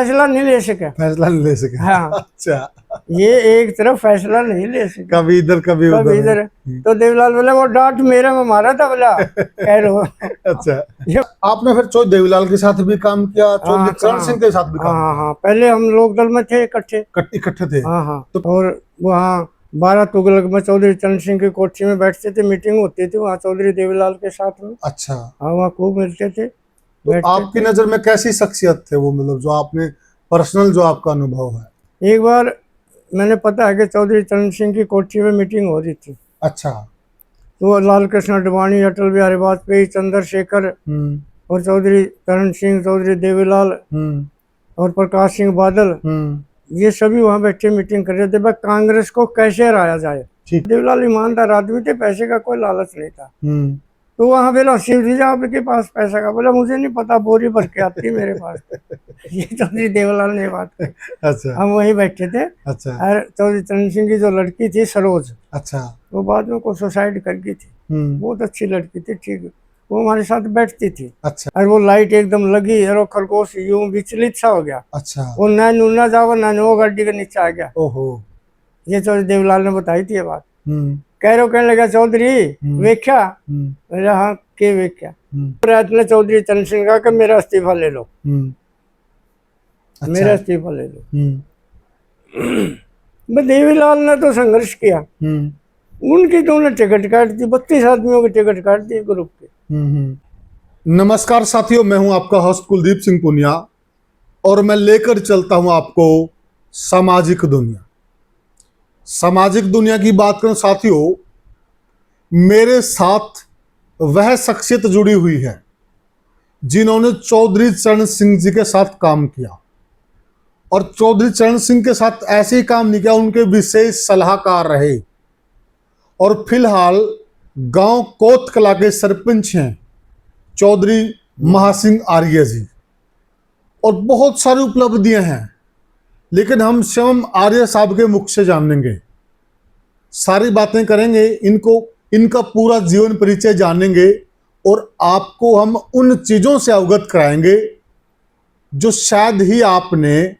फैसला नहीं ले सके। फैसला नहीं ले सके। हाँ। अच्छा, ये एक तरफ फैसला नहीं ले सके, कभी इधर कभी कभी इधर। तो देवीलाल बोले वो डांट मेरे में मारा था बोला कह रहे। अच्छा, आपने फिर चौधरी देवीलाल के साथ भी काम किया, चौधरी चरण सिंह के साथ भी काम हाँ किया? हाँ, पहले हम लोग दल में थे इकट्ठे। इकट्ठे थे? हाँ हाँ। तो और वहाँ 12 तुगलक में चौधरी चरण सिंह की कोठी में बैठते थे, मीटिंग होती थी वहाँ चौधरी देवीलाल के साथ में। अच्छा। हाँ, वहाँ खूब मिलते थे। तो आपकी नजर में कैसी शख्सियत थे वो, मतलब जो आपने पर्सनल जो आपका अनुभव है? एक बार मैंने पता है कि चौधरी चरण सिंह की कोठी में मीटिंग हो रही थी। अच्छा। तो लाल कृष्ण आडवाणी, अटल बिहारी वाजपेयी, चंद्रशेखर और चौधरी चरण सिंह, चौधरी देवीलाल और प्रकाश सिंह बादल, ये सभी वहाँ बैठे मीटिंग कर रहे थे भाई कांग्रेस को कैसे हराया जाए। देवीलाल ईमानदार आदमी थे, पैसे का कोई लालच नहीं था। तो वहाँ बोला शिव जी आपके पास पैसा का? बोला मुझे नहीं पता, बोरी भर के आती है मेरे पास। ये चौधरी देवीलाल ने बात की। अच्छा। हम वहीं बैठे थे। अच्छा। और चौधरी चरण सिंह की जो लड़की थी सरोज, अच्छा, वो बाद में को सुसाइड कर गई थी। बहुत अच्छी लड़की थी, ठीक, वो हमारे साथ बैठती थी। अच्छा। और वो लाइट एकदम लगी और खरगोश यूं विचलित सा हो गया। अच्छा। वो नैन ना जाओ, नैन वो गाड़ी के नीचे आ गया। ओहो। ये चौधरी देवीलाल ने बताई थी ये बात। कह रहे कहने लगा चौधरी वेख्या? हाँ के वेख्या? रात ने चौधरी चरण सिंह का कि मेरा इस्तीफा ले लो। मेरा इस्तीफा ले लो। देवीलाल ने तो संघर्ष किया, उनकी तो उन्हें टिकट काट दी, 32 आदमियों की टिकट काट दी ग्रुप के। नमस्कार साथियों, मैं हूं आपका होस्ट कुलदीप सिंह पुनिया और मैं लेकर चलता हूं आपको सामाजिक दुनिया। सामाजिक दुनिया की बात करूं साथियों, मेरे साथ वह शख्सियत जुड़ी हुई है जिन्होंने चौधरी चरण सिंह जी के साथ काम किया, और चौधरी चरण सिंह के साथ ऐसे ही काम नहीं किया, उनके विशेष सलाहकार रहे। और फिलहाल गांव कोतकला के सरपंच हैं चौधरी महासिंह आर्य जी, और बहुत सारी उपलब्धियां हैं, लेकिन हम शिवम आर्य साहब के मुख से जानेंगे, सारी बातें करेंगे, इनका पूरा जीवन परिचय जानेंगे और आपको हम उन चीजों से अवगत कराएंगे जो शायद ही आपने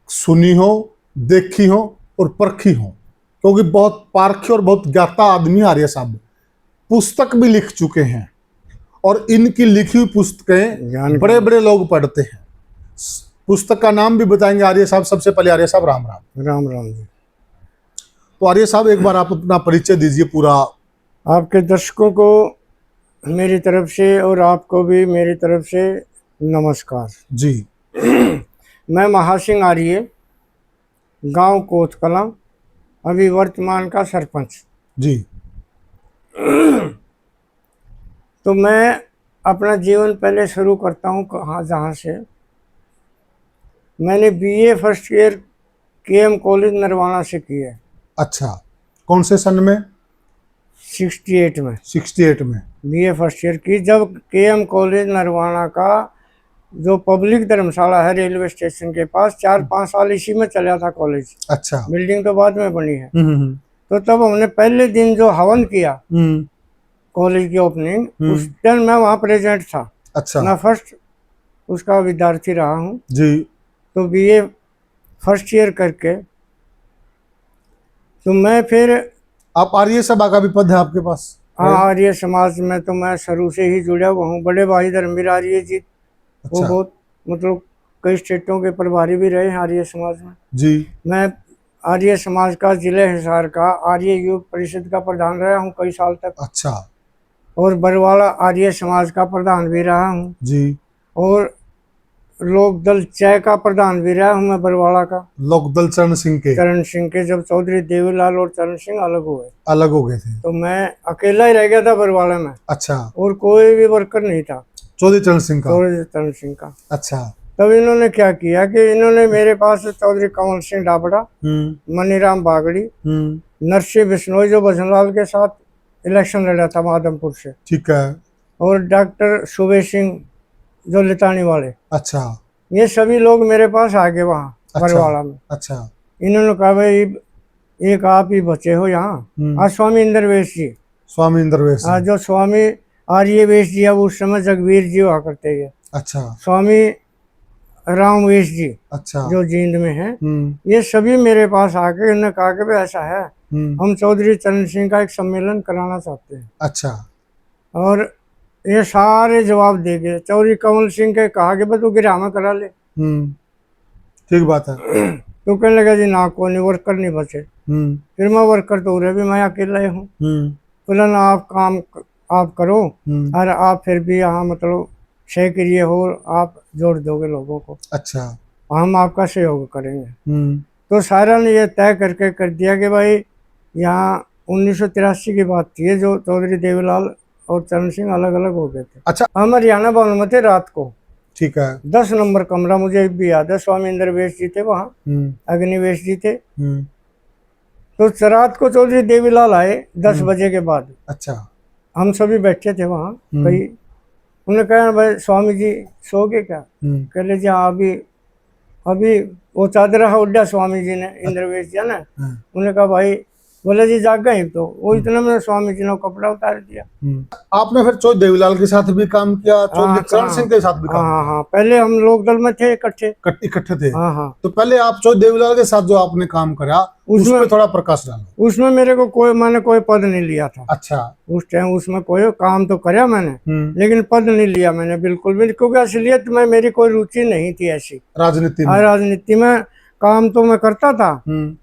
सुनी हो, देखी हो और परखी हो, क्योंकि बहुत पारखी और बहुत ज्ञाता आदमी आर्य साहब। पुस्तक भी लिख चुके हैं और इनकी लिखी हुई पुस्तकें बड़े बड़े लोग पढ़ते हैं। पुस्तक का नाम भी बताएंगे आर्य साहब। सबसे पहले आर्य साहब राम राम। राम राम जी। तो आर्य साहब एक बार आप अपना परिचय दीजिए पूरा। आपके दर्शकों को मेरी तरफ से और आपको भी मेरी तरफ से नमस्कार जी। मैं महासिंह आर्य, गांव कोतकला, अभी वर्तमान का सरपंच जी। तो मैं अपना जीवन पहले शुरू करता हूँ कहाँ, जहाँ से मैंने BA first year KM college Narwana से की है। अच्छा, कौन से सन में? 68 में। 68 में बीए फर्स्ट ईयर की, जब केएम कॉलेज नरवाना का जो पब्लिक धर्मशाला है रेलवे स्टेशन के पास, 4-5 साल इसी में चला था कॉलेज। अच्छा। बिल्डिंग तो बाद में बनी है। तो तब हमने पहले दिन जो हवन किया कॉलेज की ओपनिंग, उस दिन मैं वहाँ प्रेजेंट था। अच्छा। मैं फर्स्ट उसका विद्यार्थी रहा हूँ जी। तो बीए फर्स्ट ईयर करके तो मैं फिर, आप आर्य सभा का भी पद है आपके पास? हाँ, आर्य समाज में तो मैं शुरू से ही जुड़ा हुआ हूँ। बड़े भाई धर्मवीर आर्य जी, वो बहुत मतलब कई स्टेटों के प्रभारी भी रहे हैं आर्य समाज में जी। मैं आर्य समाज का जिले हिसार का आर्य युग परिषद का प्रधान रहा हूँ कई साल तक। अच्छा। और बरवाला आर्य समाज का प्रधान भी रहा हूँ जी। और लोक दल चय का प्रधान भी रहा हूँ मैं बरवाला का। लोक दल चरण सिंह के जब चौधरी देवीलाल और चरण सिंह अलग हो गए थे तो मैं अकेला ही रह गया था बरवाला में। अच्छा। और कोई भी वर्कर नहीं था चौधरी चरण सिंह का। अच्छा। तब इन्होंने क्या किया कि इन्होंने मेरे पास चौधरी कंवर सिंह डाबड़ा, मनीराम बागड़ी, नरसिंह बिश्नोई जो भजनलाल के साथ इलेक्शन लड़ा था माधमपुर से, ठीक है, और डॉक्टर सुबे सिंह जो लितानी वाले। अच्छा। ये सभी लोग मेरे पास आ गए वहाँ बरवाला में। अच्छा। इन्होंने कहा भाई एक आप ही बचे हो यहाँ। स्वामी इंद्रवेश जी, जो स्वामी आर्यवेश जी अब उस समय जगवीर जी हुआ करते हैं। अच्छा। स्वामी रामवेश जी अच्छा। जो जींद में है, ये सभी मेरे पास आके इन्होंने कहा कि भाई ऐसा है, हम चौधरी चरण सिंह का एक सम्मेलन कराना चाहते हैं। अच्छा। और ये सारे जवाब दे गए। चौधरी कंवल सिंह के कहा कि भाई तू गिरामा करा ले। ठीक बात है। तो कहने लगा जी ना को नहीं, वर्कर नहीं बचे। फिर मैं वर्कर तो रहे भी मैं अकेला ही हूँ। बोला ना आप काम आप करो और आप फिर भी यहाँ मतलब सहक्रिय हो, आप जोड़ दोगे लोगों को। अच्छा। हम आपका सहयोग करेंगे। तो सारा ने ये तय करके कर दिया कि भाई यहाँ 1983 की बात थी जो चौधरी देवीलाल और चरण सिंह अलग अलग हो गए थे। अच्छा। हम हरियाणा भवन में थे रात को। ठीक है। 10 नंबर कमरा मुझे भी याद है। स्वामी इंद्रवेश जी थे वहाँ, अग्निवेश जी थे। तो रात को चौधरी देवीलाल आए 10 बजे के बाद। अच्छा। हम सभी बैठे थे वहाँ कई। उन्होंने कहा भाई स्वामी जी सो गए क्या? कह ले जी हाँ अभी अभी वो चादर उड्डा स्वामी जी ने, इंद्रवेश जी ने। उन्होंने कहा भाई, बोले जी जाग गए। तो वो इतने में स्वामी जी ने कपड़ा उतार दिया। आपने फिर चौधरी देवीलाल के साथ भी काम किया, चौधरी चरण सिंह के साथ भी काम किया? हाँ, पहले हम लोक दल में थे इकट्ठे थे। हाँ। तो पहले आप चौधरी देवीलाल के साथ जो आपने काम करा उसमें थोड़ा प्रकाश डालो। उसमें मेरे को मैंने कोई पद नहीं लिया था। अच्छा। उस टाइम उसमें कोई काम तो कराया मैंने, लेकिन पद नहीं लिया मैंने बिल्कुल भी, क्योंकि असलियत में मेरी कोई रुचि नहीं थी ऐसी राजनीति में। काम तो मैं करता था,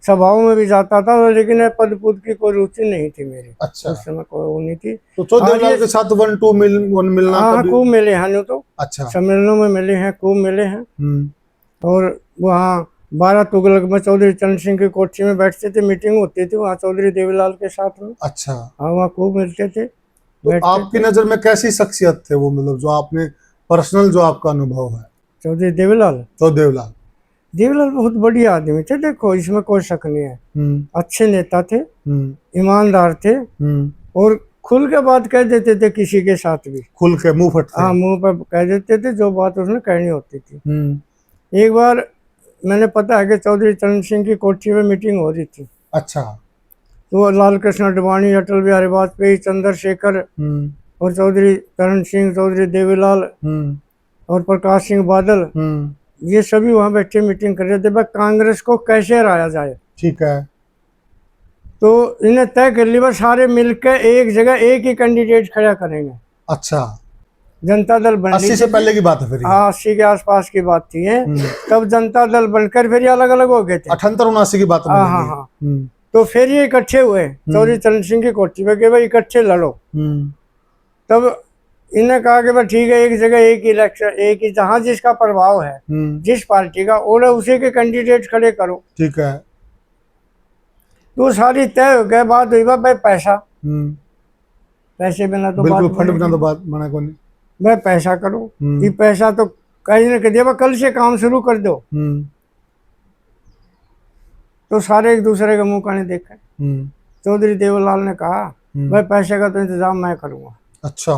सभाओं में भी जाता था, लेकिन पद पुद की कोई रुचि नहीं थी मेरी। अच्छा। उस समय कोई वो नहीं थी। तो चौधरी देवीलाल के साथ 1-2 मिलना? हाँ, खूब मिले हैं। तो अच्छा, सम्मेलनों में मिले हैं, खूब मिले हैं। और वहाँ 12 तुगलक में चौधरी चरण सिंह की कोठी में बैठते थे, मीटिंग होती थी वहाँ चौधरी देवीलाल के साथ में। अच्छा। हाँ, वहाँ खूब मिलते थे। तो आपकी नजर में कैसी शख्सियत थे वो, मतलब जो आपने पर्सनल जो आपका अनुभव है? चौधरी देवीलाल देवीलाल बहुत बढ़िया आदमी थे। देखो इसमें कोई शक नहीं है। अच्छे नेता थे, ईमानदार थे, और खुल के बात कह देते थे किसी के साथ भी। खुल के मुंह फट? हाँ, मुंह पर कह देते थे जो बात उसने कहनी होती थी। एक बार मैंने पता है कि चौधरी चरण सिंह की कोठी में मीटिंग हो रही थी। अच्छा। तो लाल कृष्ण आडवाणी, अटल बिहारी वाजपेयी, चंद्रशेखर और चौधरी चरण सिंह, चौधरी देवीलाल और प्रकाश सिंह बादल, ये सभी वहां बैठे मीटिंग कर रहे थे, भाई कांग्रेस को कैसे हराया जाए। ठीक है। तो इन्हें तय कर लिया सारे मिलकर एक जगह एक ही कैंडिडेट खड़ा करेंगे। अच्छा। जनता दल बन 80 से पहले की बात है फिर? हाँ, 80 के आसपास की बात थी। तब जनता दल बनकर फिर अलग अलग हो गए थे। 78-79 की बात है। हाँ। तो फिर ये इकट्ठे हुए चौधरी चरण सिंह की कोठी पे कि भाई इकट्ठे लड़ो। तब इन्हें कहा कि भाई ठीक है, एक जगह एक इलेक्शन, एक ही जहाँ जिसका प्रभाव है, जिस पार्टी का ओढ़े उसी के कैंडिडेट खड़े करो। ठीक है। तो सारी तय हो गए। बात हुई भाई पैसा, पैसे बिना तो बिल्कुल, फंड बिना तो बात बना को नहीं। भाई पैसा करो। ये पैसा तो कहीं ने कह दिया कल से काम शुरू कर दो। तो सारे एक दूसरे के मुंह का नहीं देखा। चौधरी देवीलाल ने कहा भाई पैसे का तो इंतजाम मैं करूंगा। अच्छा।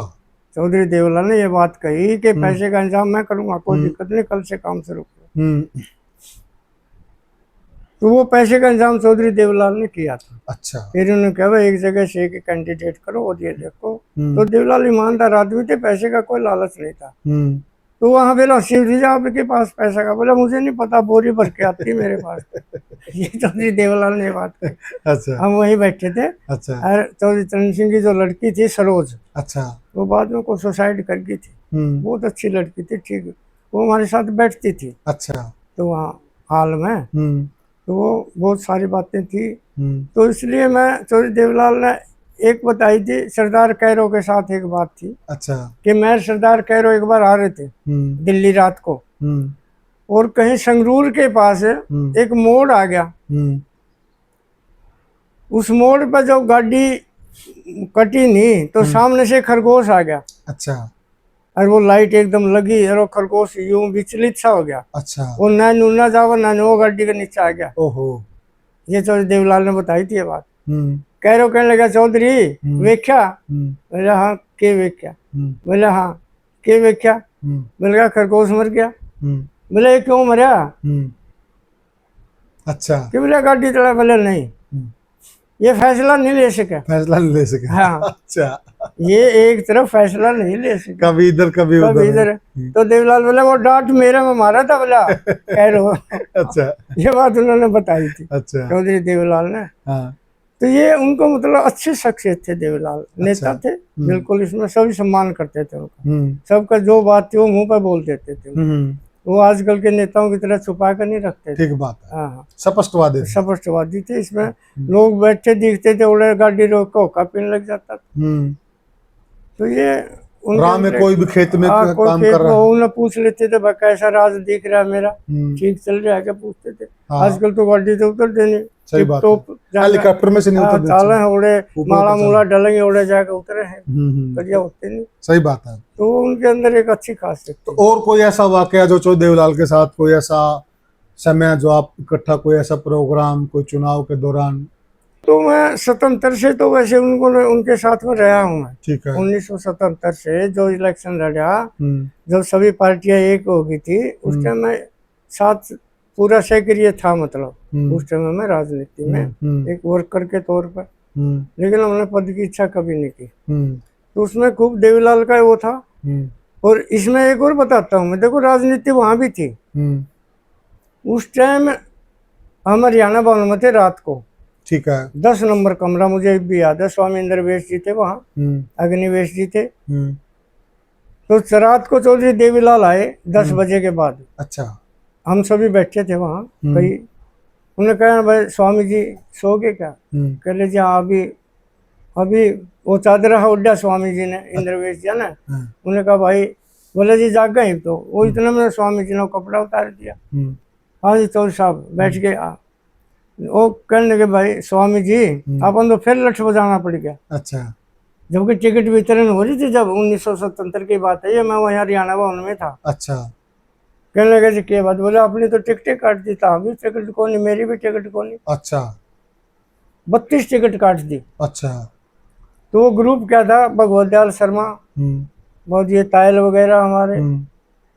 चौधरी देवीलाल ने ये बात कही कि पैसे का इंतजाम मैं करूंगा, कोई दिक्कत नहीं, कल से काम शुरू करो। तो वो पैसे का इंतजाम चौधरी देवीलाल ने किया था। अच्छा। फिर उन्होंने कहा भाई एक जगह से एक कैंडिडेट करो और ये देखो। तो देवीलाल ईमानदार आदमी थे, पैसे का कोई लालच नहीं था। तो वहाँ बोला शिव जी आपके पास पैसा का? बोला मुझे नहीं पता, बोरी भर के आती मेरे पास। ये चौधरी देवीलाल ने बात की। अच्छा। हम वहीं बैठे थे। अच्छा। और चौधरी चरण सिंह की जो लड़की थी सरोज, अच्छा, वो बाद में कोई सुसाइड कर गई थी। बहुत अच्छी लड़की थी, ठीक, वो हमारे साथ बैठती थी। अच्छा। तो वहाँ हाल में तो वो बहुत सारी बातें थी। तो इसलिए मैं चौधरी देवीलाल ने एक बताई थी, सरदार कैरो के साथ एक बात थी। अच्छा। कि मैं सरदार कैरो एक बार आ रहे थे दिल्ली रात को, और कहीं संगरूर के पास एक मोड़ आ गया। उस मोड़ पर जब गाड़ी कटी नहीं तो सामने से खरगोश आ गया। अच्छा। और वो लाइट एकदम लगी और वो खरगोश यूं विचलित सा हो गया। अच्छा। वो ना नूना जावा ना वो गाड़ी के नीचे आ गया। ओहो। ये चौधरी देवीलाल ने बताई थी ये बात। कैरो कहने लगा चौधरी वेख्या? बोला हाँ के वेख्या? बोला हाँ के वेख्या? बोला खरगोश मर गया। बोले ये क्यों मरा? अच्छा। कि बोला गाड़ी चला? बोले नहीं। ये फैसला नहीं ले सके। फैसला नहीं ले सके। हाँ। अच्छा, ये एक तरफ फैसला नहीं ले सके, कभी इधर कभी कभी उधर। इधर। तो देवीलाल बोला वो डांट मेरे में मारा था बोला खैर हो। अच्छा ये बात उन्होंने बताई थी अच्छा। चौधरी देवीलाल ने। हाँ तो ये उनको मतलब अच्छे शख्सियत थे देवीलाल, नेता थे बिल्कुल, इसमें सभी सम्मान करते थे उनका, सबका जो बात थी वो मुंह पर बोल देते थे। वो आजकल के नेताओं की तरह छुपा कर नहीं रखते थे। ठीक बात है। हाँ, स्पष्टवादी थे। स्पष्टवादी थे। इसमें लोग बैठे दिखते थे, उड़े गाड़ी रोक के हुक्का पीने लग जाता था। तो ये राह में कोई भी खेत में कोई काम खेत कर में रहा है, उन्हें पूछ लेते थे भाई कैसा राज दिख रहा है मेरा, ठीक चल रहा है क्या पूछते थे। हाँ। आजकल तो गाड़ी से उतर देनी, सही बात तो है। हेलीकॉप्टर में से नहीं उतर ताले हैं उड़े, ऊपर माला ऊपर मूला डलेंगे उड़े जाके उतरे हैं, चल। करिया होते नहीं। सही बात है। तो उनके अंदर एक अच्छी खासियत तो थी। और कोई ऐसा वाकया जो चौधरी देवीलाल के साथ, कोई ऐसा समय जो आप इकट्ठा, कोई ऐसा प्रोग्राम, कोई चुनाव के दौरान? तो मैं 77 से तो वैसे उनके साथ में रहा हूँ मैं। ठीक है। 1977 से जो इलेक्शन लड़ा, जब सभी पार्टियां एक हो गई थी, उस टाइम मैं साथ पूरा सक्रिय था, मतलब उस टाइम में राजनीति में एक वर्कर के तौर पर। लेकिन हमने पद की इच्छा कभी नहीं की। तो उसमें खूब देवीलाल का वो था। और इसमें एक और बताता हूँ मैं, देखो राजनीति वहां भी थी। उस टाइम हम हरियाणा भवन में थे रात को। ठीक है। 10 नंबर कमरा मुझे भी याद है, स्वामी इंद्रवेश जी थे वहाँ, अग्निवेश जी थे। तो रात को चौधरी देवीलाल आए 10 बजे के बाद। अच्छा। हम सभी बैठे थे वहाँ कई। उन्होंने कहा भाई स्वामी जी सो गए क्या? कह ले जी हाँ, अभी वो चादर उड्डा स्वामी जी ने, इंद्रवेश जी ने। उन्होंने कहा भाई, बोले जी जाग गए। तो वो इतने में स्वामी जी ने कपड़ा उतार दिया। हाँ जी चौधरी साहब बैठ गए। वो कहने लगे भाई स्वामी जी अपन तो फिर लठ बजाना पड़ गया। अच्छा। जबकि टिकट वितरण हो रही थी, जब 1977 की बात है ये, मैं वहाँ हरियाणा भवन में था। अच्छा। कहने लगे जी क्या बात? बोले अपनी तो टिकटें काट दी था, अभी टिकट कौन नहीं, मेरी भी टिकट कौन नहीं। अच्छा। 32 टिकट काट दी। अच्छा। तो वो ग्रुप क्या था, भगवत दयाल शर्मा, बहुत ये तायल वगैरह हमारे,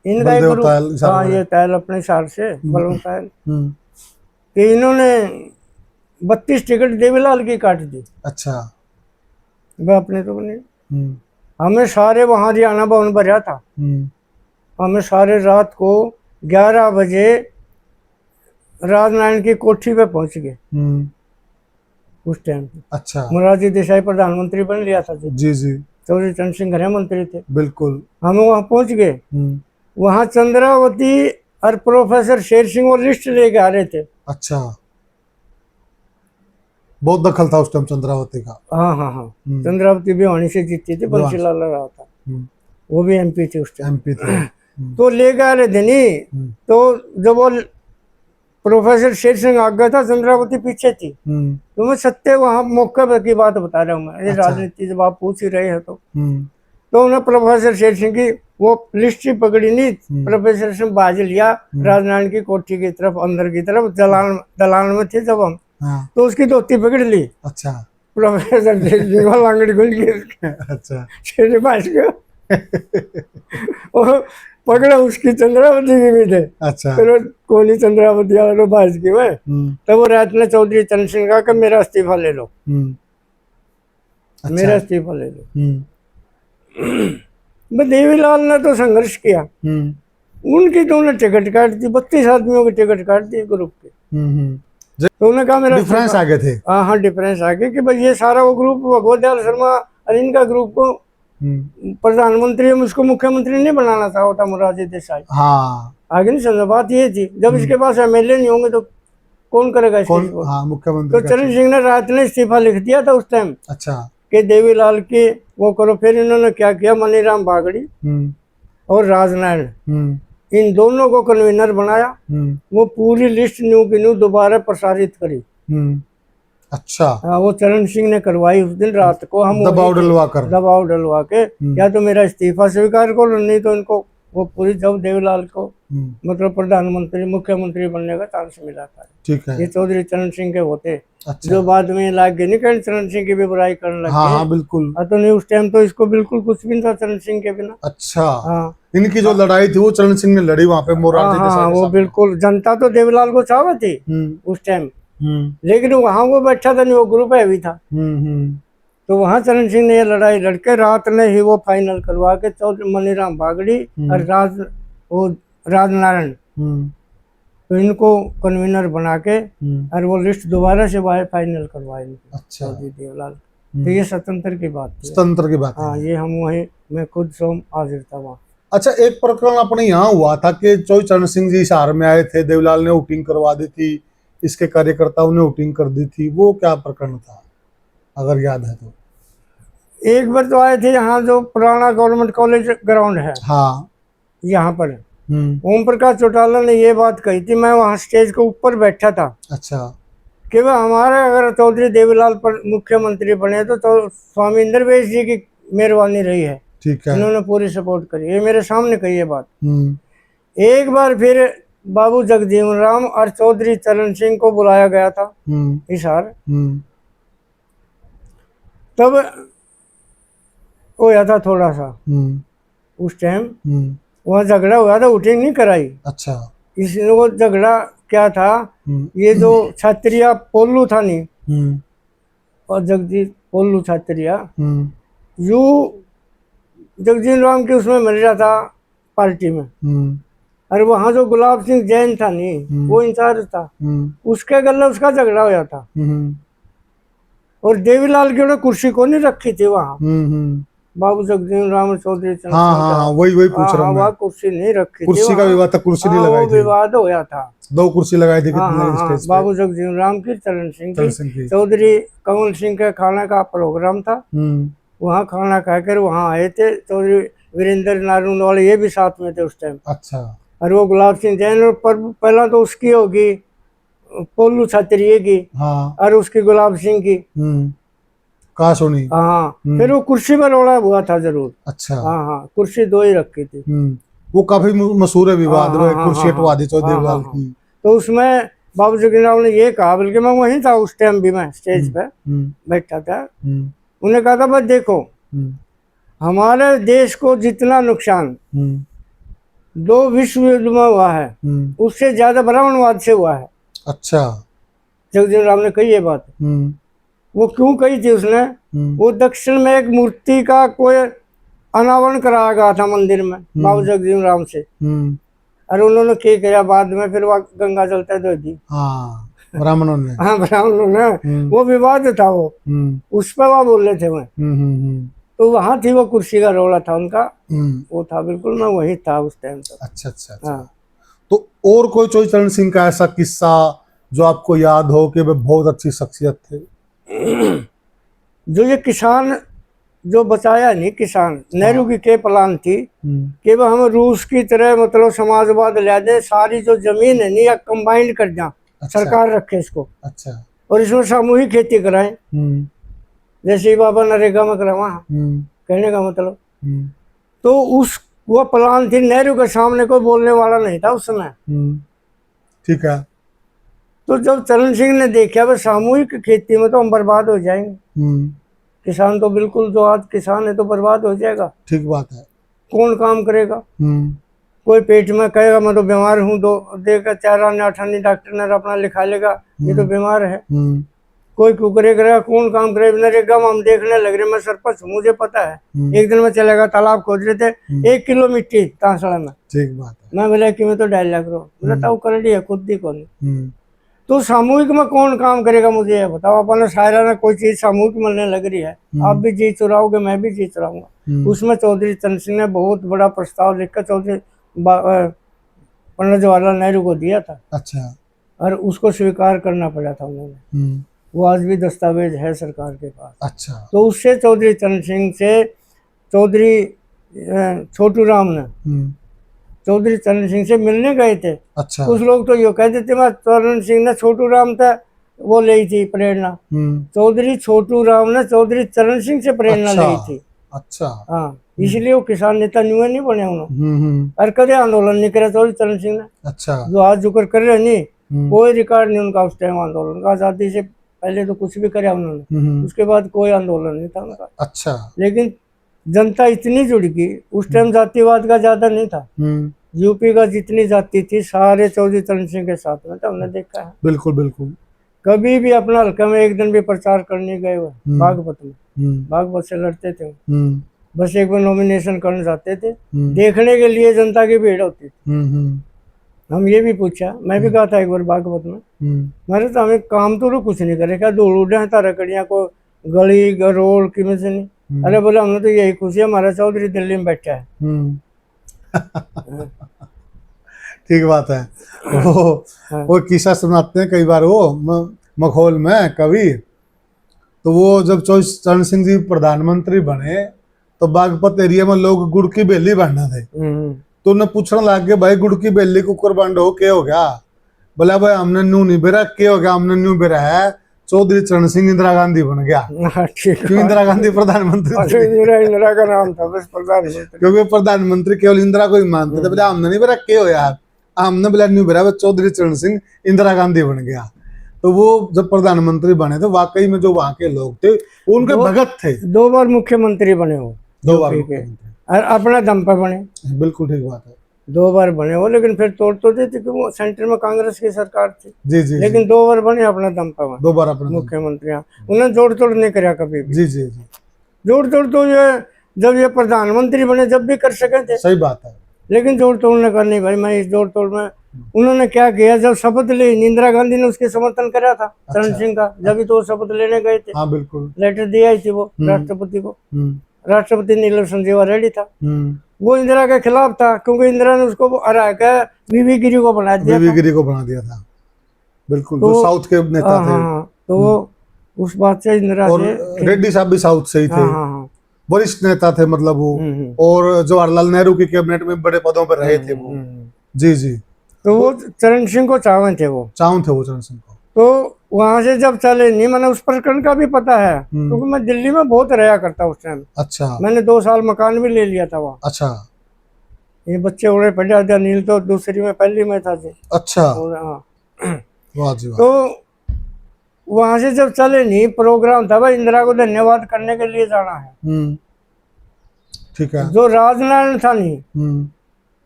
इनका एक ग्रुप। हाँ, ये तायल अपने हिसाब से बलवंत तायल, तो इन्होंने 32 टिकट देवीलाल की काट दी। अच्छा। वह अपने तो नहीं। हमें सारे वहां हरियाणा भवन भरा था। हमें सारे रात को 11 बजे राजनारायण की कोठी पे पहुंच गए उस टाइम पे। अच्छा। मोरारजी देसाई प्रधानमंत्री बन लिया था जी जी। चौधरी चरण सिंह गृह मंत्री थे। बिल्कुल। हम वहां पहुंच गए। वहां चंद्रावती और प्रोफेसर शेर सिंह वो लिस्ट लेके आ रहे थे। अच्छा। बहुत दखल था उस टाइम चंद्रावती का। हाँ हाँ हाँ। चंद्रावती भी वहीं से जीती थी, बंसीलाल रहा था, वो भी एमपी थे उस टाइम। एमपी थे। तो लेके आ रहे थे नहीं, तो जब वो प्रोफेसर शेर सिंह आ गया था, चंद्रावती पीछे थी। तो मैं सत्य वहाँ मौके की बात बता रहा हूँ मैं। अच्छा। राजनीति जब आप पूछ ही रहे हैं तो उन्हें प्रोफेसर शेर सिंह की वो लिस्ट ही पकड़ी नहीं। प्रोफेसर सिंह बाज लिया राजनारायण की कोठी की तरफ, अंदर की तरफ, दलान में थे जब हम। हाँ। तो उसकी धोती पकड़ ली। अच्छा। प्रोफेसर शेर सिंह लांगड़ी खुल गई। अच्छा। शेर बाज गया और पकड़ा उसकी चंद्रावती की भी थे। अच्छा। फिर कोहली चंद्रावती वालों बाज के मैं, तब वो रात में चौधरी चरण सिंह का कि मेरा इस्तीफा ले लो। अच्छा। मेरा इस्तीफा ले लो। देवीलाल ने तो संघर्ष किया। उनकी तो उन्हें टिकट काट दी, 32 आदमियों की टिकट काट दी ग्रुप के। तो उन्होंने कहा मेरा डिफरेंस आ गए थे। हाँ हाँ, डिफरेंस आ गए कि भाई ये सारा वो ग्रुप भगवत दयाल शर्मा और इनका ग्रुप को प्रधानमंत्री, हम उसको मुख्यमंत्री नहीं बनाना चाहता था मोरारजी देसाई। हाँ। आगे नहीं समझ, बात ये थी जब इसके पास एमएलए नहीं होंगे तो कौन करेगा इसको? हाँ, मुख्यमंत्री। तो चरण सिंह ने रात ने इस्तीफा लिख दिया था उस टाइम। अच्छा। कि देवीलाल के वो करो। फिर इन्होंने क्या किया, मनीराम बागड़ी और राजनारायण, इन दोनों को कन्वीनर बनाया। वो पूरी लिस्ट न्यू की न्यू दोबारा प्रसारित करी। अच्छा। हाँ, वो चरण सिंह ने करवाई उस दिन रात को। हम दबाव डलवा के या तो मेरा इस्तीफा स्वीकार करो, नहीं तो इनको वो पूरी, जब देवीलाल को मतलब प्रधानमंत्री मुख्यमंत्री बनने का चांस मिला था। ठीक है। ये चौधरी चरण सिंह के होते। अच्छा। जो बाद में लाग गए नहीं कहने, चरण सिंह की भी बुराई करने लगे। हाँ हाँ बिल्कुल। तो नहीं, उस टाइम तो इसको बिल्कुल कुछ भी नहीं था चरण सिंह के बिना। अच्छा। हाँ। इनकी जो लड़ाई थी वो चरण सिंह ने लड़ी वहाँ पे मोरारजी देसाई। हाँ, वो बिल्कुल जनता तो देवीलाल को चाहती थी उस टाइम, लेकिन वहां वो बैठा था नहीं, वो ग्रुप है भी था। तो वहां चरण सिंह ने ये लड़ाई लड़के रात में ही वो फाइनल करवा के चौधरी मनीराम बागड़ी और राजनारायण, तो इनको कन्वीनर बना के और वो लिस्ट दोबारा से फाइनल करवाए इनको। अच्छा। चौधरी देवलाल। तो ये स्वतंत्र की बात थी। स्वतंत्र की बात। हाँ, ये हम वही, मैं खुद सोम हाजिर था वहाँ। अच्छा, एक प्रकरण अपने यहाँ हुआ था कि चौधरी चरण सिंह जी शहर में आए थे, देवलाल ने वोटिंग करवा दी थी, इसके कार्यकर्ताओं ने वोटिंग कर दी थी, वो क्या प्रकरण था अगर याद है तो? एक बार तो आए थे यहाँ, जो पुराना गवर्नमेंट कॉलेज ग्राउंड है, हाँ, यहाँ पर ओम प्रकाश चौटाला ने ये बात कही थी, मैं वहाँ स्टेज के ऊपर बैठा था। अच्छा। कि वह हमारे अगर चौधरी देवीलाल पर मुख्यमंत्री बने तो स्वामी इंद्रवेश जी की मेहरबानी रही है। ठीक है। इन्होंने पूरी सपोर्ट करी, ये मेरे सामने कही ये बात। एक बार फिर बाबू जगजीवन राम और चौधरी चरण सिंह को बुलाया गया था हिसार, तब होया था थोड़ा सा उस टाइम वहाँ झगड़ा हुआ था, वोटिंग नहीं कराई। अच्छा। इसलिए वो झगड़ा क्या था, ये जो क्षत्रिय पोलू था नहीं, और जगजीत पोलू क्षत्रिय, यू जगजीवन राम के उसमें मिल रहा था पार्टी में, और वहाँ जो गुलाब सिंह जैन था नहीं, वो इंचार्ज था, उसके गले उसका झगड़ा होया था। और देवीलाल की उन्होंने कुर्सी को नहीं रखी थी वहाँ, बाबू जगजीवन राम चौधरी चरण हाँ हाँ, वही पूछ रहा हूँ मैं। कुर्सी नहीं रखी, कुर्सी का विवाद था, कुर्सी नहीं लगाई थी, विवाद होया था। 2 कुर्सी लगाई थी स्टेज पे। बाबू जगजीवन राम की, चरण सिंह की। चौधरी कमल सिंह के खाना का प्रोग्राम था, वहाँ खाना खाकर वहाँ आए थे। चौधरी वीरेंद्र नारून वाले ये भी साथ में थे उस टाइम। अच्छा। और वो गुलाब सिंह जैन, और पहला तो उसकी होगी पोलू क्षत्रिय की, हाँ, और उसकी गुलाब सिंह की कहा सुनी। हाँ, फिर वो कुर्सी पर रोड़ा हुआ था जरूर। अच्छा। हाँ, कुर्सी 2 ही रखी थी। वो काफी मशहूर है विवाद में, कुर्सी हटवा दी चौधरी देवलाल की। तो उसमें बाबू जगजीवन राम ने ये कहा, बल्कि मैं वहीं था उस टाइम भी, मैं स्टेज पे बैठा था। उन्हें कहा था, बस देखो, हमारे देश को जितना नुकसान 2 विश्व युद्ध में हुआ है, उससे ज्यादा ब्राह्मणवाद से हुआ है। अच्छा। जगजीवन राम ने कही ये बात। वो क्यों कही थी उसने? वो दक्षिण में एक मूर्ति का कोई अनावरण कराया गया था मंदिर में बाबू जगजीवन राम से, और उन्होंने क्या किया बाद में, फिर वह गंगा जलते दे दी। ब्राह्मणों ने। हाँ, ब्राह्मणों ने। वो विवाद था, वो उस पर वह बोल रहे थे मैं। तो वहाँ थी वो कुर्सी का रोला था उनका, वो था बिल्कुल, मैं वही था उस टाइम तक। अच्छा। हाँ। तो और कोई चौधरी चरण सिंह का ऐसा किस्सा जो आपको याद हो कि वे बहुत अच्छी शख्सियत थे? जो ये किसान जो बचाया नहीं, किसान नेहरू की के प्लान थी कि वह हम रूस की तरह मतलब समाजवाद ले दे, सारी जो जमीन है नहीं, या कंबाइंड कर जा। अच्छा। सरकार रखे इसको। अच्छा। और इसमें सामूहिक खेती कराएं, जैसे बाबा नरेगा में करवा, कहने का मतलब। तो उस वो प्लान थी, नेहरू के सामने कोई बोलने वाला नहीं था उस समय। ठीक है। तो जब चरण सिंह ने देखा वह सामूहिक खेती में तो हम बर्बाद हो जाएंगे, किसान तो बिल्कुल, जो आज किसान है तो बर्बाद हो जाएगा। ठीक बात है। कौन काम करेगा? कोई पेट में कहेगा मैं तो बीमार हूँ, तो देगा चारा ने अठानी डॉक्टर ने अपना लिखा लेगा, ये तो बीमार है। कोई क्यों करेगा? कौन काम करे? नरेगा में हम देखने लग रहे, मैं सरपंच हूँ, मुझे पता है। एक दिन में चलेगा, तालाब खोद रहे थे, 1 किलो मिट्टी तांसड़ा में। ठीक बात है। मैं बोला कि मैं तो 2.5 लाख बताओ कर लिया खुद ही कौन। तो सामूहिक में कौन काम करेगा? मुझे ये बताओ। अपन शायरा ने कोई चीज सामूहिक मिलने लग रही है, आप भी जी चुराओगे, मैं भी जी चुराऊंगा। उसमें चौधरी चरण सिंह ने बहुत बड़ा प्रस्ताव लिखकर चौधरी पंडित जवाहरलाल नेहरू को दिया था। अच्छा। और उसको स्वीकार करना पड़ा था उन्होंने। वो आज भी दस्तावेज है सरकार के पास। अच्छा। तो उससे चौधरी चरण सिंह से चौधरी छोटू राम ने चौधरी चरण सिंह से मिलने गए थे। अच्छा। कुछ लोग तो ये कहते थे चरण सिंह ने छोटू राम था वो ली थी प्रेरणा, चौधरी छोटू राम ने चौधरी चरण सिंह से प्रेरणा ली थी। अच्छा। हाँ, इसलिए वो किसान नेता नहीं बने उन्होंने, और कदे आंदोलन नहीं करे चौधरी चरण सिंह ने। अच्छा। जो आज जुकर कर रहे नहीं, कोई रिकॉर्ड नहीं उनका उस टाइम आंदोलन का। आजादी से पहले तो कुछ भी कराया उन्होंने, उसके बाद कोई आंदोलन नहीं था उनका। अच्छा। लेकिन जनता इतनी जुड़ गई उस टाइम, जातिवाद का ज्यादा नहीं था। यूपी का जितनी जाति थी सारे चौधरी चरण सिंह के साथ में था, हमने देखा है। बिल्कुल बिल्कुल। कभी भी अपना हल्का में एक दिन भी प्रचार करने गए हुए बागपत में, बागपत से लड़ते थे। बस एक बार नॉमिनेशन करने जाते थे, देखने के लिए जनता की भीड़ होती थी। हम ये भी पूछा, मैं भी कहा था एक बार बागपत में, मैंने तो हमें काम तो कुछ नहीं करे, क्या धूल उड़े रकड़ियाँ को गली गरोड़ की में से नहीं। अरे बोले हमने तो यही खुशी है, हमारा चौधरी दिल्ली में बैठा है। ठीक बात है। वो किस्सा सुनाते हैं कई बार, वो मखौल में कवि, तो वो जब चरण सिंह जी प्रधानमंत्री बने तो बागपत एरिया में लोग गुड़ की बेली बांधना थे, तो उन्हें पूछने लग गए, भाई गुड़ की बेली कुकर बांधो क्या हो गया? बोला भाई हमने न्यू नहीं बेरा, क्या हो गया? हमने न्यू बेरा है चौधरी चरण सिंह इंदिरा गांधी बन गया। क्यों? इंदिरा गांधी प्रधानमंत्री, इंदिरा का नाम था बस प्रधानमंत्री, क्योंकि प्रधानमंत्री केवल इंदिरा को ही मानते थे। बोला हमने नहीं बेरा, क्या हो यार? हमने बोला न्यू बेरा, चौधरी चरण सिंह इंदिरा गांधी बन गया। तो वो जब प्रधानमंत्री बने तो वाकई में जो वहां के लोग थे उनके भगत थे। 2 बार मुख्यमंत्री बने वो, 2 बार और अपना दम पर बने। बिल्कुल ठीक बात है। 2 बार बने वो, लेकिन फिर तोड़ तो देते क्योंकि वो सेंटर में कांग्रेस की सरकार थी। जी जी, लेकिन 2 बार बने अपना दम पर, 2 बार अपना मुख्यमंत्री। उन्होंने जोड़ तोड़ नहीं कराया कभी भी। जी जी जी, जोड़ तोड़ तो ये जब ये प्रधानमंत्री बने जब भी कर सके थे। सही बात है। लेकिन जोड़ तोड़ ने करनी भाई। मैं इस जोड़ तोड़ में उन्होंने क्या किया, जब शपथ ली इंदिरा गांधी ने उसके समर्थन करा था चरण सिंह का, जब भी तो शपथ लेने गए थे। हाँ बिल्कुल, लेटर दिया थी वो राष्ट्रपति को। राष्ट्रपति नीलम संजीवा रेड्डी था, वो इंदिरा के खिलाफ था, क्योंकि इंदिरा ने उसको हरा के वीवी गिरी को बना दिया, वीवी गिरी को बना दिया था। बिल्कुल, तो जो साउथ के नेता थे। तो वो उस बात से इंदिरा से, रेड्डी साहब भी साउथ से ही थे, वरिष्ठ नेता थे मतलब वो, और जवाहरलाल नेहरू की कैबिनेट में बड़े पदों पर रहे थे वो। जी जी, तो वो चरण सिंह को चावन थे वो चरण सिंह को। तो वहां से जब चले नहीं, मैंने उस प्रकरण का भी पता है, क्योंकि मैं दिल्ली में बहुत रहा करता उस टाइम। अच्छा, मैंने 2 साल मकान भी ले लिया था वहाँ। अच्छा, ये बच्चे उड़े पढ़ा था, नील तो दूसरी में पहली में था जी। अच्छा, वाह जी वाह। तो वहां से जब चले नहीं, प्रोग्राम था भाई इंदिरा को धन्यवाद करने के लिए जाना है। ठीक है। जो राजनारायण था नहीं,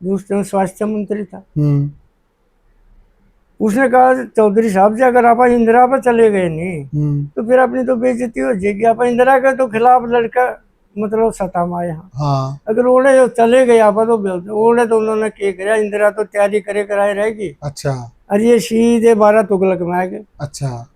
उस टाइम स्वास्थ्य मंत्री था, उसने कहा चौधरी साहब जी अगर आप इंदिरा पर चले गए नहीं तो फिर अपनी तो बेइज्जती हो जाएगी। आप इंदिरा के तो खिलाफ लड़का मतलब सत्ता में आए। हाँ। अगर ओढ़े चले गए आप तो ओढ़े तो उन्होंने क्या किया, इंदिरा तो तैयारी करे कराए रहेगी। अच्छा, अरे ये सीधे 12 तुगलक में आ गए। अच्छा,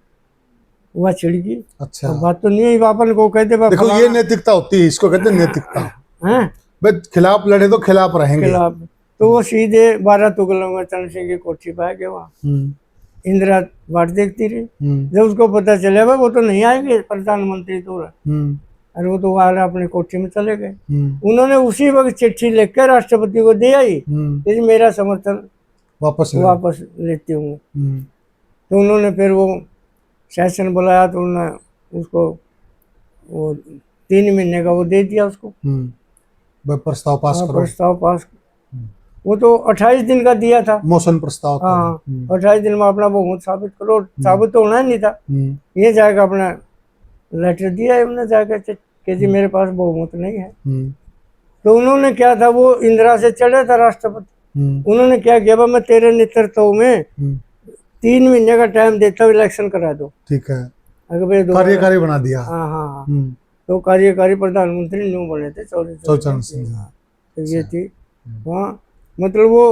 वह छिड़की। अच्छा, तो बात तो नहीं है, वापन को कहते देखो ये नैतिकता होती है, इसको कहते हैं नैतिकता। है खिलाफ लड़े तो खिलाफ रहेंगे। खिलाफ तो वो सीधे 12 तुगलों में चरण सिंह की कोठी पे आ गए। वहाँ इंदिरा बाट देखती रही। जब उसको पता चले भाई वो तो नहीं आएंगे प्रधानमंत्री तो, अरे वो तो वहां अपनी कोठी में चले गए। उन्होंने उसी वक्त चिट्ठी लिखकर राष्ट्रपति को दे आई कि मेरा समर्थन वापस लेती हूँ। तो उन्होंने फिर वो सेशन बुलाया, तो उन्होंने उसको वो 3 महीने का वो दे दिया उसको, प्रस्ताव पास करो। प्रस्ताव पास वो तो 28 दिन का दिया था मोशन प्रस्ताव। हाँ, 28 दिन में अपना बहुमत साबित करो। साबित तो होना ही नहीं था, ये जाकर अपना लेटर दिया है उन्होंने जाकर कि जी मेरे पास बहुमत नहीं है। तो उन्होंने क्या था, वो इंदिरा से चढ़े था राष्ट्रपति। उन्होंने क्या किया, मैं तेरे नेतृत्व में 3 महीने का टाइम देता हूँ, इलेक्शन करा दो। ठीक है, कार्यकारी बना दिया। हाँ हाँ, तो कार्यकारी प्रधानमंत्री न्यू बने थे चरण सिंह। ये थी वहाँ, मतलब वो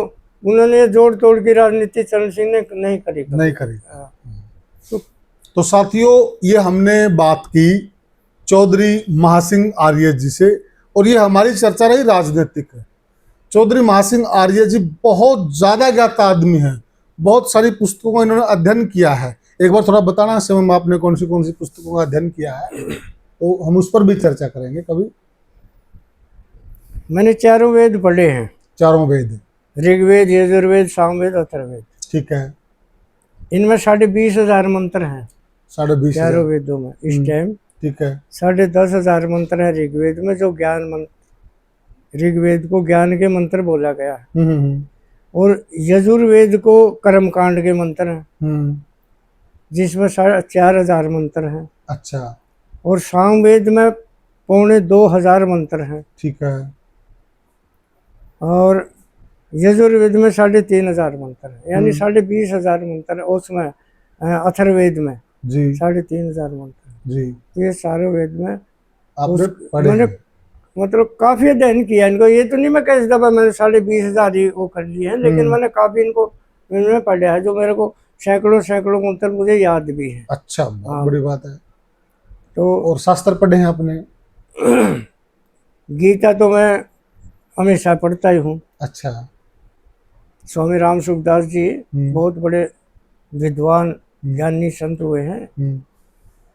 उन्होंने जोड़ तोड़ की राजनीति चरण सिंह ने नहीं करी। तो साथियों, ये हमने बात की चौधरी महासिंह आर्य जी से, और ये हमारी चर्चा रही राजनीतिक है। चौधरी महासिंह आर्य जी बहुत ज्यादा ज्ञाता आदमी हैं, बहुत सारी पुस्तकों का इन्होंने अध्ययन किया है। एक बार थोड़ा बताना सेवन आपने कौन सी पुस्तकों का अध्ययन किया है, तो हम उस पर भी चर्चा करेंगे कभी। मैंने 4 वेद पढ़े हैं। 4 वेद, ऋग्वेद, यजुर्वेद, सामवेद, अथर्ववेद। ठीक है। इनमें 20,500 मंत्र हैं। 20,500 4 वेदों में इस टाइम। ठीक है। 10,500 मंत्र है ऋग्वेद में, जो ज्ञान मंत्र, ऋग्वेद को ज्ञान के मंत्र बोला गया है। और यजुर्वेद को कर्मकांड के मंत्र हैं, जिसमें 4,500 मंत्र हैं। अच्छा। और सामवेद में 2,25,000 मंत्र हैं। ठीक है। और यजुर्वेद में 3,500 मंत्र है, यानी 20,500 मंत्र है। उसमें अथर्ववेद में जी 3,500 मंत्र। जी। ये सारे वेद में आपने पढ़े मैंने हैं? मतलब काफी अध्ययन किया इनको। ये तो नहीं मैं कैसे दबा मैंने 20,500 ही वो कर लिए हैं, लेकिन मैंने काफी इनको इनमें पढ़ा है, जो मेरे को सैकड़ों मंत्र मुझे याद भी है। अच्छा, बहुत बड़ी बात है। तो और शास्त्र पढ़े हैं आपने? गीता तो मैं हमेशा पढ़ता ही हूँ। अच्छा। स्वामी राम सुखदास जी बहुत बड़े विद्वान ज्ञानी संत हुए हैं।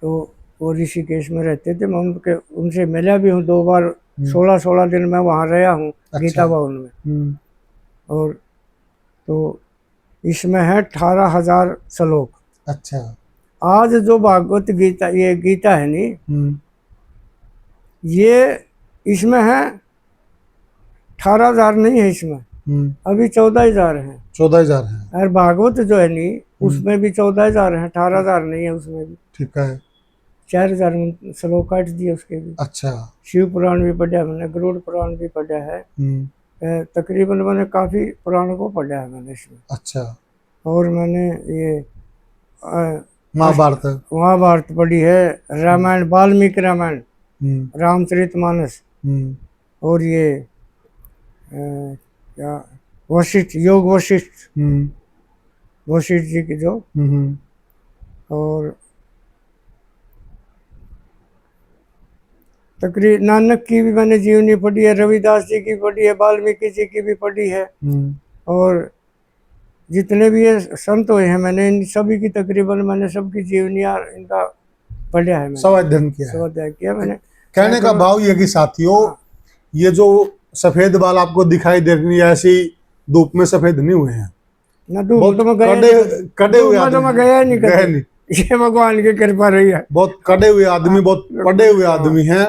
तो वो ऋषिकेश में रहते थे, मैं उनसे मिला भी हूँ 2 बार। 16 दिन मैं वहाँ रहा हूँ गीता भवन में। और तो इसमें है 18,000 श्लोक। अच्छा। आज जो भागवत गीता, ये गीता है नी, ये इसमें है 18,000 नहीं है इसमें, अभी 14,000 है। 14,000 है। और भागवत जो है नी उसमें भी 14,000 है, 18,000 नहीं है उसमें भी। ठीक है। 4,000 श्लोक काट दिए उसके भी। अच्छा। शिव पुराण भी पढ़ा मैंने, गरुड़ पुराण भी पढ़ा है। तकरीबन मैंने काफी पुराणों को पढ़ा है मैंने इसमें। अच्छा। और मैंने ये महाभारत पढ़ी है, रामायण, वाल्मीकि रामायण, रामचरितमानस, और ये क्या वशिष्ठ, योग वशिष्ठ, वशिष्ठ जी की जो, और तकरीबन नानक की भी मैंने जीवनी पढ़ी है, रविदास जी की पढ़ी है, वाल्मीकि जी की भी पढ़ी है। और जितने भी ये संत हुए हैं मैंने इन सभी की तकरीबन मैंने सबकी जीवनियाँ इनका पढ़ा है, सब अध्ययन किया है। सब अध्ययन किया मैंने। कहने का भाव ये कि साथियों, ये जो सफेद बाल आपको दिखाई दे रही है, ऐसी धूप में सफेद नहीं हुए हैं ना। धूप तो मैं गया कड़े हुए तो मैं गया नहीं, ये भगवान की कृपा रही है। बहुत कड़े हुए आदमी, बहुत पढ़े हुए आदमी हैं,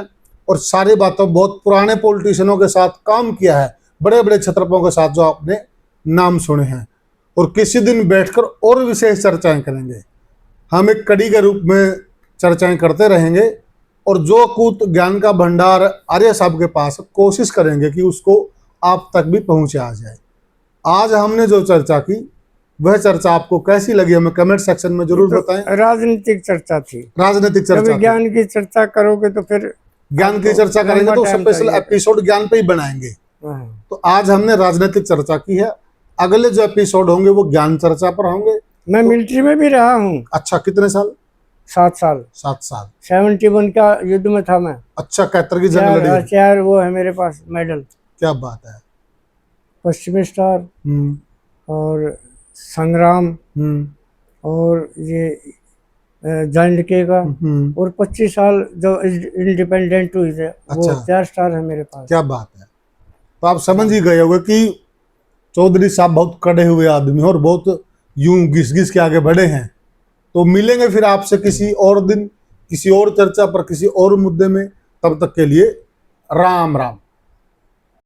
और सारी बातों, बहुत पुराने पॉलिटिशियनों के साथ काम किया है, बड़े बड़े छत्रपों के साथ जो आपने नाम सुने हैं। और किसी दिन बैठकर और विशेष चर्चाएं करेंगे, हम एक कड़ी के रूप में चर्चाएं करते रहेंगे, और जो अकूत ज्ञान का भंडार आर्य साहब के पास, कोशिश करेंगे कि उसको आप तक भी पहुंचे आ जाए। आज हमने जो चर्चा की वह चर्चा आपको कैसी लगी हमें कमेंट सेक्शन में जरूर बताएं। राजनीतिक चर्चा थी, राजनीतिक चर्चा। ज्ञान की चर्चा करोगे तो फिर ज्ञान की चर्चा करेंगे तो स्पेशल एपिसोड ज्ञान पे ही बनाएंगे। तो आज हमने राजनीतिक चर्चा की है, अगले जो एपिसोड होंगे वो ज्ञान चर्चा पर होंगे। मैं मिलिट्री में भी रहा हूँ। अच्छा, कितने साल? 7 साल। 7 साल। 71 का युद्ध में था मैं। अच्छा, 71 की जंग लड़ी है। 4 वो है मेरे पास मेडल। क्या बात है। पश्चिमी स्टार और संग्राम और ये जांडके का, और 25 साल जो इंडिपेंडेंट हुई थे वो 4 स्टार है मेरे पास। क्या बात है। तो आप समझ ही गए होंगे कि चौधरी साहब बहुत कड़े हुए आदमी और बहुत यूं घिस घिस के आगे बढ़े हैं। तो मिलेंगे फिर आपसे किसी और दिन, किसी और चर्चा पर, किसी और मुद्दे में। तब तक के लिए राम राम।